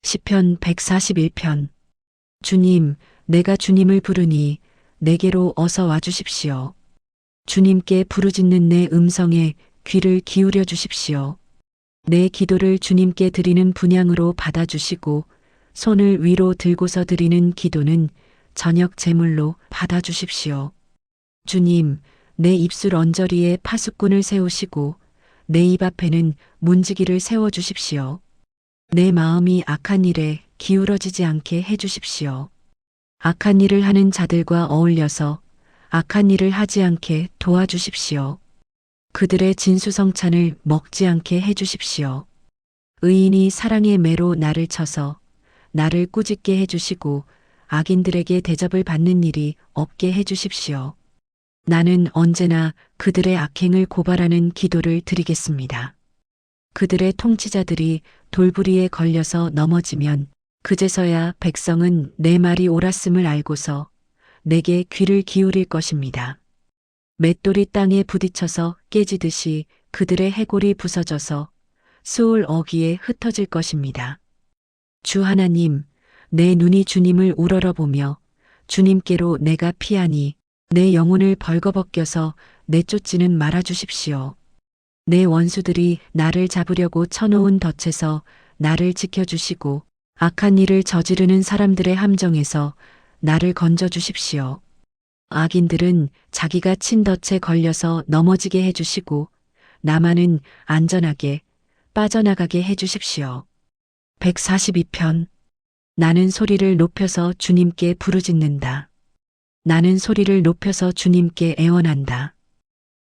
시편 141편. 주님, 내가 주님을 부르니 내게로 어서 와주십시오. 주님께 부르짖는 내 음성에 귀를 기울여 주십시오. 내 기도를 주님께 드리는 분향으로 받아주시고 손을 위로 들고서 드리는 기도는 저녁 제물로 받아주십시오. 주님, 내 입술 언저리에 파수꾼을 세우시고 내 입 앞에는 문지기를 세워주십시오. 내 마음이 악한 일에 기울어지지 않게 해주십시오. 악한 일을 하는 자들과 어울려서 악한 일을 하지 않게 도와주십시오. 그들의 진수성찬을 먹지 않게 해주십시오. 의인이 사랑의 매로 나를 쳐서 나를 꾸짖게 해주시고 악인들에게 대접을 받는 일이 없게 해주십시오. 나는 언제나 그들의 악행을 고발하는 기도를 드리겠습니다. 그들의 통치자들이 돌부리에 걸려서 넘어지면 그제서야 백성은 내 말이 옳았음을 알고서 내게 귀를 기울일 것입니다. 맷돌이 땅에 부딪혀서 깨지듯이 그들의 해골이 부서져서 수울 어귀에 흩어질 것입니다. 주 하나님, 내 눈이 주님을 우러러보며 주님께로 내가 피하니 내 영혼을 벌거벗겨서 내쫓지는 말아주십시오. 내 원수들이 나를 잡으려고 쳐놓은 덫에서 나를 지켜주시고 악한 일을 저지르는 사람들의 함정에서 나를 건져주십시오. 악인들은 자기가 친 덫에 걸려서 넘어지게 해주시고 나만은 안전하게 빠져나가게 해주십시오. 142편. 나는 소리를 높여서 주님께 부르짖는다. 나는 소리를 높여서 주님께 애원한다.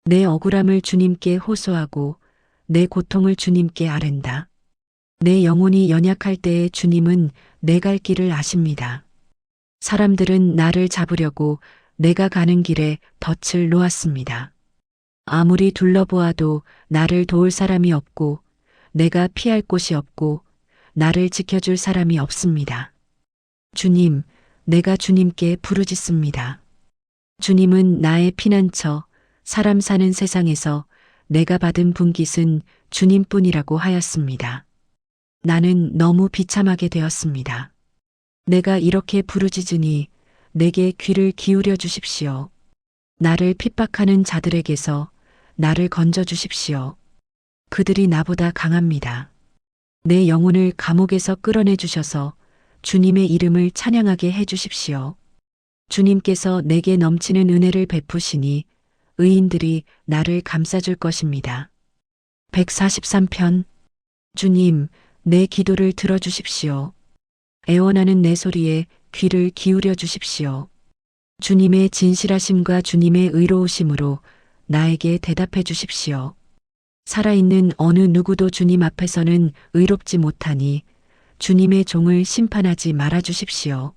내 억울함을 주님께 호소하고 내 고통을 주님께 아른다. 내 영혼이 연약할 때에 주님은 내 갈 길을 아십니다. 사람들은 나를 잡으려고 내가 가는 길에 덫을 놓았습니다. 아무리 둘러보아도 나를 도울 사람이 없고 내가 피할 곳이 없고 나를 지켜줄 사람이 없습니다. 주님, 내가 주님께 부르짖습니다. 주님은 나의 피난처, 사람 사는 세상에서 내가 받은 분깃은 주님뿐이라고 하였습니다. 나는 너무 비참하게 되었습니다. 내가 이렇게 부르짖으니 내게 귀를 기울여 주십시오. 나를 핍박하는 자들에게서 나를 건져 주십시오. 그들이 나보다 강합니다. 내 영혼을 감옥에서 끌어내 주셔서 주님의 이름을 찬양하게 해 주십시오. 주님께서 내게 넘치는 은혜를 베푸시니 의인들이 나를 감싸줄 것입니다. 143편. 주님, 내 기도를 들어주십시오. 애원하는 내 소리에 귀를 기울여 주십시오. 주님의 진실하심과 주님의 의로우심으로 나에게 대답해 주십시오. 살아있는 어느 누구도 주님 앞에서는 의롭지 못하니 주님의 종을 심판하지 말아 주십시오.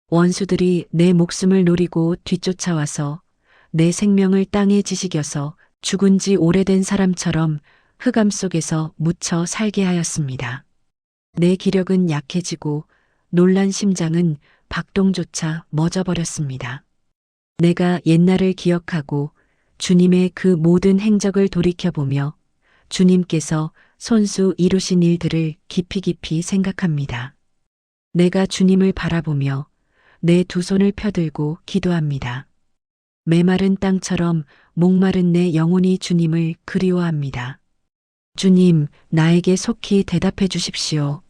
원수들이 내 목숨을 노리고 뒤쫓아와서 내 생명을 땅에 지식여서 죽은 지 오래된 사람처럼 흑암 속에서 묻혀 살게 하였습니다. 내 기력은 약해지고 놀란 심장은 박동조차 멎어버렸습니다. 내가 옛날을 기억하고 주님의 그 모든 행적을 돌이켜보며 주님께서 손수 이루신 일들을 깊이 깊이 생각합니다. 내가 주님을 바라보며 내 두 손을 펴들고 기도합니다. 메마른 땅처럼 목마른 내 영혼이 주님을 그리워합니다. 주님, 나에게 속히 대답해 주십시오.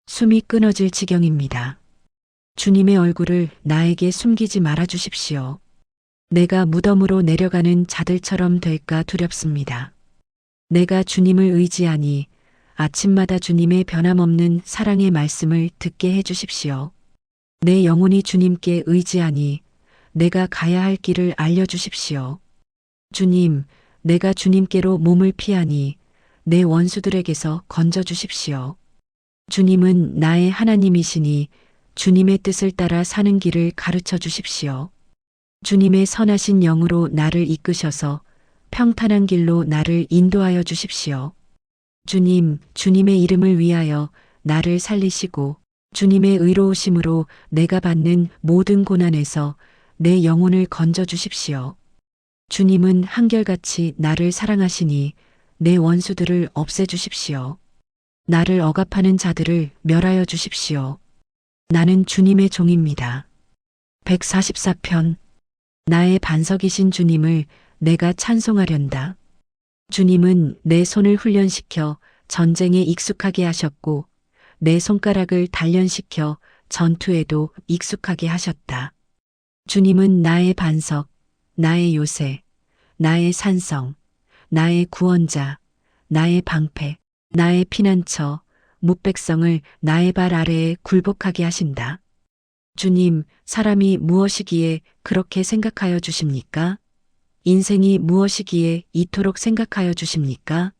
숨이 끊어질 지경입니다. 주님의 얼굴을 나에게 숨기지 말아 주십시오. 내가 무덤으로 내려가는 자들처럼 될까 두렵습니다. 내가 주님을 의지하니 아침마다 주님의 변함없는 사랑의 말씀을 듣게 해 주십시오. 내 영혼이 주님께 의지하니 내가 가야 할 길을 알려주십시오. 주님, 내가 주님께로 몸을 피하니 내 원수들에게서 건져주십시오. 주님은 나의 하나님이시니 주님의 뜻을 따라 사는 길을 가르쳐 주십시오. 주님의 선하신 영으로 나를 이끄셔서 평탄한 길로 나를 인도하여 주십시오. 주님, 주님의 이름을 위하여 나를 살리시고 주님의 의로우심으로 내가 받는 모든 고난에서 내 영혼을 건져 주십시오. 주님은 한결같이 나를 사랑하시니 내 원수들을 없애주십시오. 나를 억압하는 자들을 멸하여 주십시오. 나는 주님의 종입니다. 144편. 나의 반석이신 주님을 내가 찬송하련다. 주님은 내 손을 훈련시켜 전쟁에 익숙하게 하셨고 내 손가락을 단련시켜 전투에도 익숙하게 하셨다. 주님은 나의 반석, 나의 요새, 나의 산성, 나의 구원자, 나의 방패, 나의 피난처, 뭇백성을 나의 발 아래에 굴복하게 하신다. 주님, 사람이 무엇이기에 그렇게 생각하여 주십니까? 인생이 무엇이기에 이토록 생각하여 주십니까?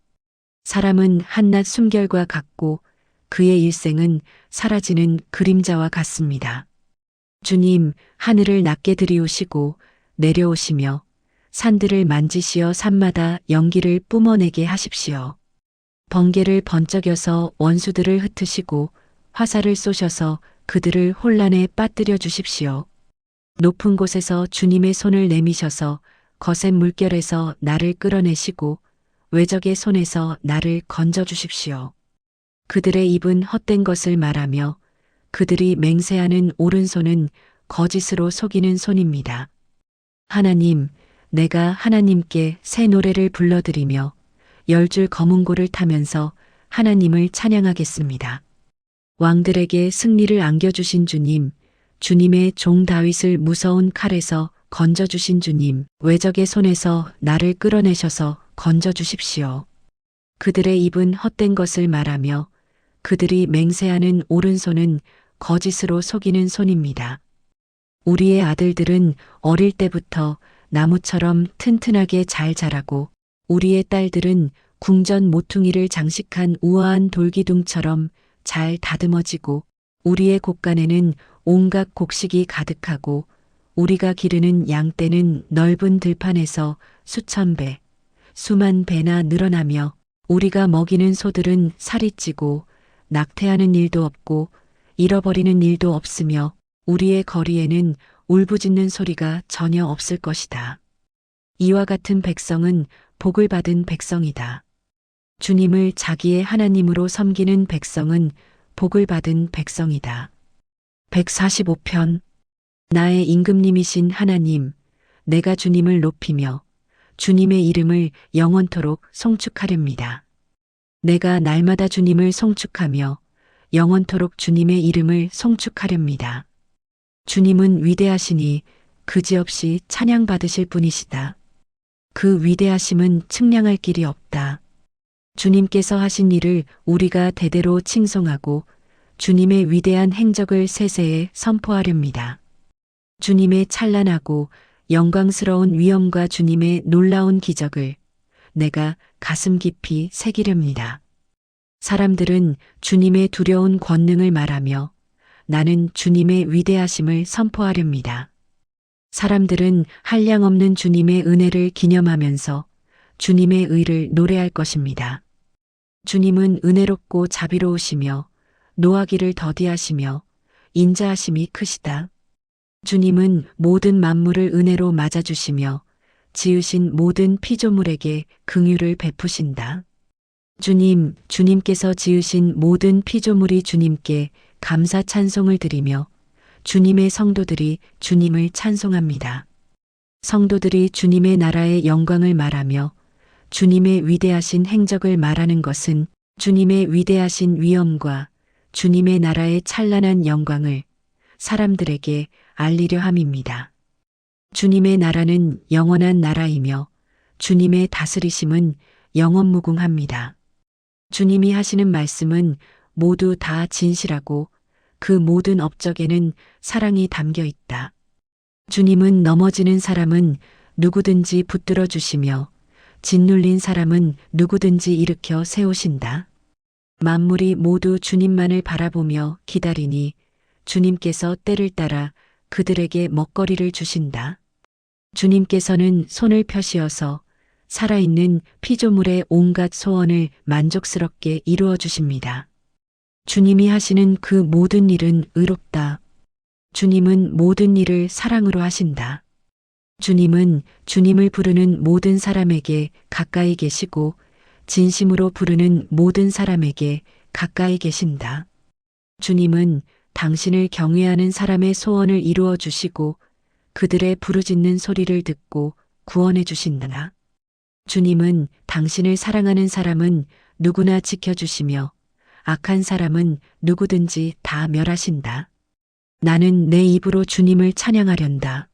사람은 한낱 숨결과 같고 그의 일생은 사라지는 그림자와 같습니다. 주님, 하늘을 낮게 들이우시고 내려오시며 산들을 만지시어 산마다 연기를 뿜어내게 하십시오. 번개를 번쩍여서 원수들을 흩으시고 화살을 쏘셔서 그들을 혼란에 빠뜨려 주십시오. 높은 곳에서 주님의 손을 내미셔서 거센 물결에서 나를 끌어내시고 외적의 손에서 나를 건져 주십시오. 그들의 입은 헛된 것을 말하며 그들이 맹세하는 오른손은 거짓으로 속이는 손입니다. 하나님, 내가 하나님께 새 노래를 불러드리며 10줄 검은고를 타면서 하나님을 찬양하겠습니다. 왕들에게 승리를 안겨주신 주님, 주님의 종 다윗을 무서운 칼에서 건져주신 주님, 외적의 손에서 나를 끌어내셔서 건져주십시오. 그들의 입은 헛된 것을 말하며 그들이 맹세하는 오른손은 거짓으로 속이는 손입니다. 우리의 아들들은 어릴 때부터 나무처럼 튼튼하게 잘 자라고 우리의 딸들은 궁전 모퉁이를 장식한 우아한 돌기둥처럼 잘 다듬어지고 우리의 곳간에는 온갖 곡식이 가득하고 우리가 기르는 양떼는 넓은 들판에서 수천 배, 수만 배나 늘어나며 우리가 먹이는 소들은 살이 찌고 낙태하는 일도 없고 잃어버리는 일도 없으며 우리의 거리에는 울부짖는 소리가 전혀 없을 것이다. 이와 같은 백성은 복을 받은 백성이다. 주님을 자기의 하나님으로 섬기는 백성은 복을 받은 백성이다. 145편. 나의 임금님이신 하나님, 내가 주님을 높이며 주님의 이름을 영원토록 송축하렵니다. 내가 날마다 주님을 송축하며 영원토록 주님의 이름을 송축하렵니다. 주님은 위대하시니 그지없이 찬양받으실 분이시다. 그 위대하심은 측량할 길이 없다. 주님께서 하신 일을 우리가 대대로 칭송하고 주님의 위대한 행적을 세세에 선포하렵니다. 주님의 찬란하고 영광스러운 위엄과 주님의 놀라운 기적을 내가 가슴 깊이 새기렵니다. 사람들은 주님의 두려운 권능을 말하며 나는 주님의 위대하심을 선포하렵니다. 사람들은 한량없는 주님의 은혜를 기념하면서 주님의 의를 노래할 것입니다. 주님은 은혜롭고 자비로우시며 노하기를 더디하시며 인자하심이 크시다. 주님은 모든 만물을 은혜로 맞아주시며 지으신 모든 피조물에게 긍휼을 베푸신다. 주님, 주님께서 지으신 모든 피조물이 주님께 감사 찬송을 드리며 주님의 성도들이 주님을 찬송합니다. 성도들이 주님의 나라의 영광을 말하며 주님의 위대하신 행적을 말하는 것은 주님의 위대하신 위엄과 주님의 나라의 찬란한 영광을 사람들에게 알리려 함입니다. 주님의 나라는 영원한 나라이며 주님의 다스리심은 영원무궁합니다. 주님이 하시는 말씀은 모두 다 진실하고 그 모든 업적에는 사랑이 담겨 있다. 주님은 넘어지는 사람은 누구든지 붙들어 주시며 짓눌린 사람은 누구든지 일으켜 세우신다. 만물이 모두 주님만을 바라보며 기다리니 주님께서 때를 따라 그들에게 먹거리를 주신다. 주님께서는 손을 펴시어서 살아있는 피조물의 온갖 소원을 만족스럽게 이루어 주십니다. 주님이 하시는 그 모든 일은 의롭다. 주님은 모든 일을 사랑으로 하신다. 주님은 주님을 부르는 모든 사람에게 가까이 계시고 진심으로 부르는 모든 사람에게 가까이 계신다. 주님은 당신을 경외하는 사람의 소원을 이루어 주시고 그들의 부르짖는 소리를 듣고 구원해 주신다. 주님은 당신을 사랑하는 사람은 누구나 지켜주시며 악한 사람은 누구든지 다 멸하신다. 나는 내 입으로 주님을 찬양하련다.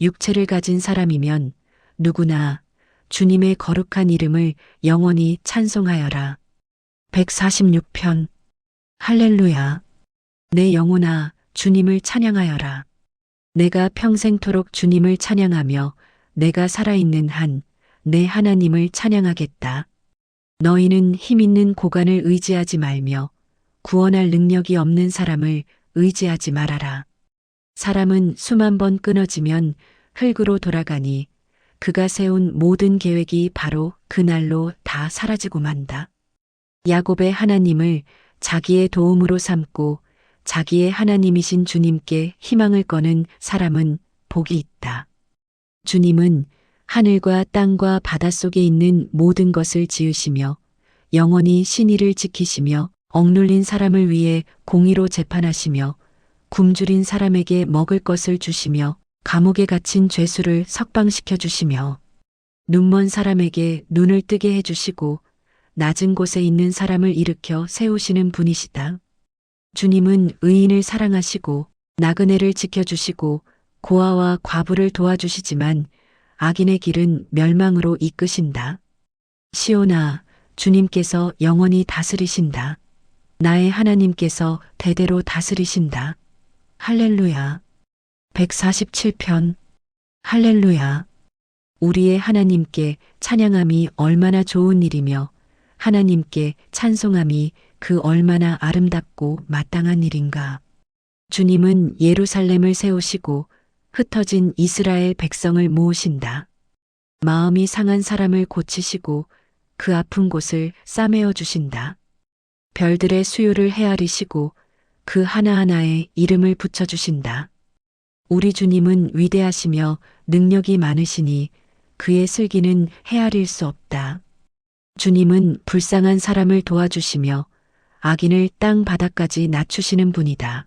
육체를 가진 사람이면 누구나 주님의 거룩한 이름을 영원히 찬송하여라. 146편 할렐루야. 내 영혼아 주님을 찬양하여라. 내가 평생토록 주님을 찬양하며 내가 살아있는 한 내 하나님을 찬양하겠다. 너희는 힘있는 고관을 의지하지 말며 구원할 능력이 없는 사람을 의지하지 말아라. 사람은 수만 번 끊어지면 흙으로 돌아가니 그가 세운 모든 계획이 바로 그날로 다 사라지고 만다. 야곱의 하나님을 자기의 도움으로 삼고 자기의 하나님이신 주님께 희망을 거는 사람은 복이 있다. 주님은 하늘과 땅과 바닷속에 있는 모든 것을 지으시며 영원히 신의를 지키시며 억눌린 사람을 위해 공의로 재판하시며 굶주린 사람에게 먹을 것을 주시며 감옥에 갇힌 죄수를 석방시켜 주시며 눈먼 사람에게 눈을 뜨게 해주시고 낮은 곳에 있는 사람을 일으켜 세우시는 분이시다. 주님은 의인을 사랑하시고 나그네를 지켜주시고 고아와 과부를 도와주시지만 악인의 길은 멸망으로 이끄신다. 시온아, 주님께서 영원히 다스리신다. 나의 하나님께서 대대로 다스리신다. 할렐루야. 147편 할렐루야. 우리의 하나님께 찬양함이 얼마나 좋은 일이며 하나님께 찬송함이 그 얼마나 아름답고 마땅한 일인가. 주님은 예루살렘을 세우시고 흩어진 이스라엘 백성을 모으신다. 마음이 상한 사람을 고치시고 그 아픈 곳을 싸매어 주신다. 별들의 수요를 헤아리시고 그 하나하나에 이름을 붙여주신다. 우리 주님은 위대하시며 능력이 많으시니 그의 슬기는 헤아릴 수 없다. 주님은 불쌍한 사람을 도와주시며 악인을 땅 바닥까지 낮추시는 분이다.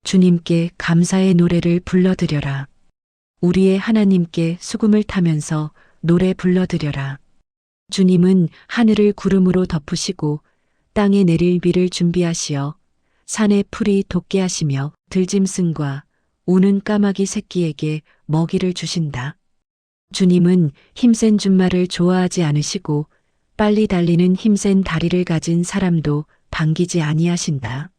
주님께 감사의 노래를 불러드려라. 우리의 하나님께 수금을 타면서 노래 불러드려라. 주님은 하늘을 구름으로 덮으시고 땅에 내릴 비를 준비하시어 산에 풀이 돋게 하시며 들짐승과 우는 까마귀 새끼에게 먹이를 주신다. 주님은 힘센 준말을 좋아하지 않으시고 빨리 달리는 힘센 다리를 가진 사람도 반기지 아니하신다.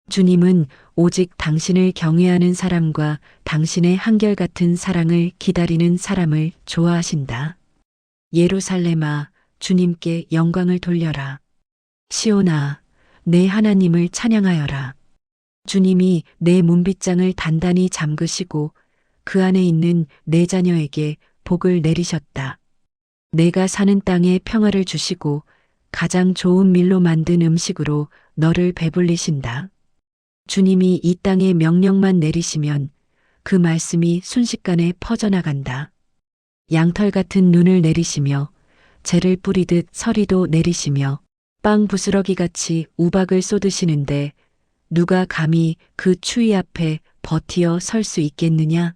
주님은 오직 당신을 경외하는 사람과 당신의 한결같은 사랑을 기다리는 사람을 좋아하신다. 예루살렘아, 주님께 영광을 돌려라. 시온아, 내 하나님을 찬양하여라. 주님이 내 문빗장을 단단히 잠그시고 그 안에 있는 내 자녀에게 복을 내리셨다. 내가 사는 땅에 평화를 주시고 가장 좋은 밀로 만든 음식으로 너를 배불리신다. 주님이 이 땅에 명령만 내리시면 그 말씀이 순식간에 퍼져나간다. 양털 같은 눈을 내리시며 재를 뿌리듯 서리도 내리시며 빵 부스러기같이 우박을 쏟으시는데 누가 감히 그 추위 앞에 버티어 설 수 있겠느냐?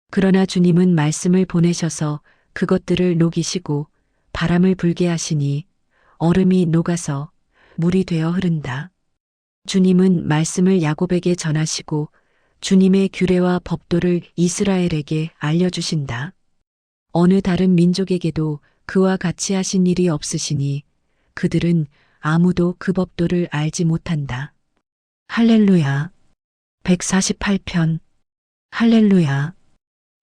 그러나 주님은 말씀을 보내셔서 그것들을 녹이시고 바람을 불게 하시니 얼음이 녹아서 물이 되어 흐른다. 주님은 말씀을 야곱에게 전하시고 주님의 규례와 법도를 이스라엘에게 알려주신다. 어느 다른 민족에게도 그와 같이 하신 일이 없으시니 그들은 아무도 그 법도를 알지 못한다. 할렐루야. 148편 할렐루야.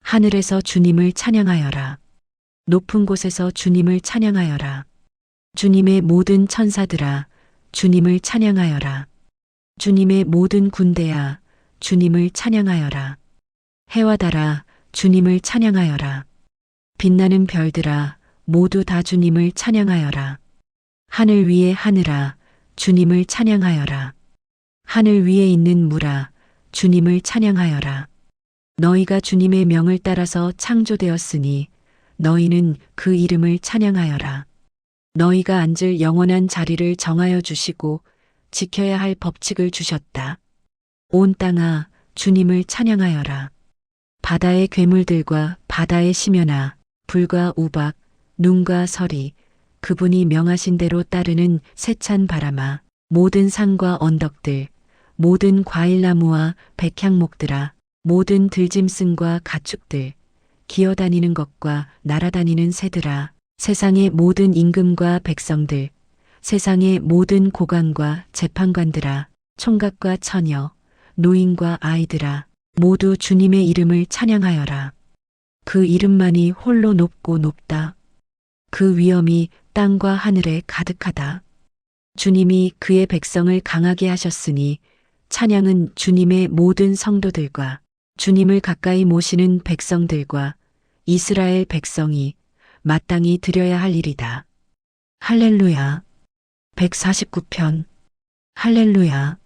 하늘에서 주님을 찬양하여라. 높은 곳에서 주님을 찬양하여라. 주님의 모든 천사들아, 주님을 찬양하여라. 주님의 모든 군대야, 주님을 찬양하여라. 해와 달아, 주님을 찬양하여라. 빛나는 별들아, 모두 다 주님을 찬양하여라. 하늘 위의 하늘아, 주님을 찬양하여라. 하늘 위에 있는 물아, 주님을 찬양하여라. 너희가 주님의 명을 따라서 창조되었으니 너희는 그 이름을 찬양하여라. 너희가 앉을 영원한 자리를 정하여 주시고 지켜야 할 법칙을 주셨다. 온 땅아, 주님을 찬양하여라. 바다의 괴물들과 바다의 심연아, 불과 우박, 눈과 서리, 그분이 명하신 대로 따르는 세찬 바람아, 모든 산과 언덕들, 모든 과일나무와 백향목들아, 모든 들짐승과 가축들, 기어다니는 것과 날아다니는 새들아, 세상의 모든 임금과 백성들, 세상의 모든 고관과 재판관들아, 총각과 처녀, 노인과 아이들아, 모두 주님의 이름을 찬양하여라. 그 이름만이 홀로 높고 높다. 그 위엄이 땅과 하늘에 가득하다. 주님이 그의 백성을 강하게 하셨으니 찬양은 주님의 모든 성도들과 주님을 가까이 모시는 백성들과 이스라엘 백성이 마땅히 드려야 할 일이다. 할렐루야. 149편. 할렐루야.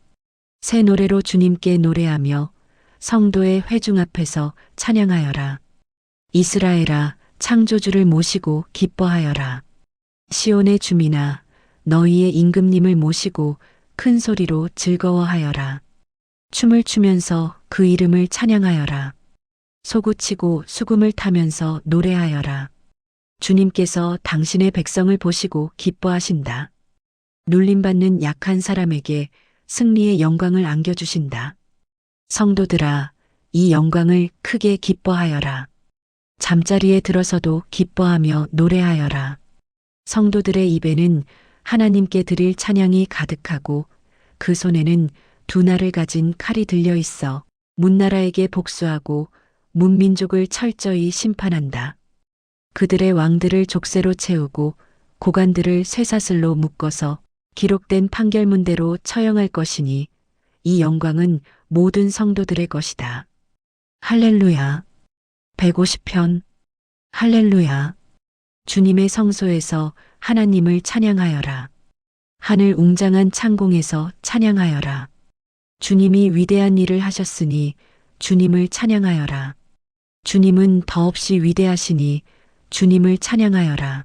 새 노래로 주님께 노래하며 성도의 회중 앞에서 찬양하여라. 이스라엘아, 창조주를 모시고 기뻐하여라. 시온의 주민아, 너희의 임금님을 모시고 큰 소리로 즐거워하여라. 춤을 추면서 그 이름을 찬양하여라. 소구치고 수금을 타면서 노래하여라. 주님께서 당신의 백성을 보시고 기뻐하신다. 눌림받는 약한 사람에게 승리의 영광을 안겨주신다. 성도들아, 이 영광을 크게 기뻐하여라. 잠자리에 들어서도 기뻐하며 노래하여라. 성도들의 입에는 하나님께 드릴 찬양이 가득하고 그 손에는 두 날을 가진 칼이 들려 있어 문나라에게 복수하고 문민족을 철저히 심판한다. 그들의 왕들을 족쇄로 채우고 고관들을 쇠사슬로 묶어서 기록된 판결문대로 처형할 것이니 이 영광은 모든 성도들의 것이다. 할렐루야. 150편. 할렐루야. 주님의 성소에서 하나님을 찬양하여라. 하늘 웅장한 창공에서 찬양하여라. 주님이 위대한 일을 하셨으니 주님을 찬양하여라. 주님은 더없이 위대하시니 주님을 찬양하여라.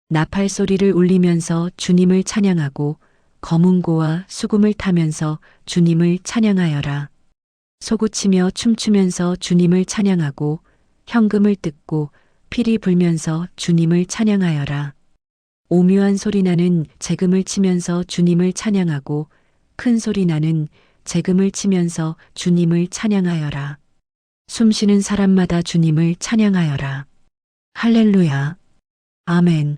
나팔 소리를 울리면서 주님을 찬양하고 거문고와 수금을 타면서 주님을 찬양하여라. 소구치며 춤추면서 주님을 찬양하고 현금을 뜯고 피리 불면서 주님을 찬양하여라. 오묘한 소리 나는 재금을 치면서 주님을 찬양하고 큰 소리 나는 재금을 치면서 주님을 찬양하여라. 숨쉬는 사람마다 주님을 찬양하여라. 할렐루야. 아멘.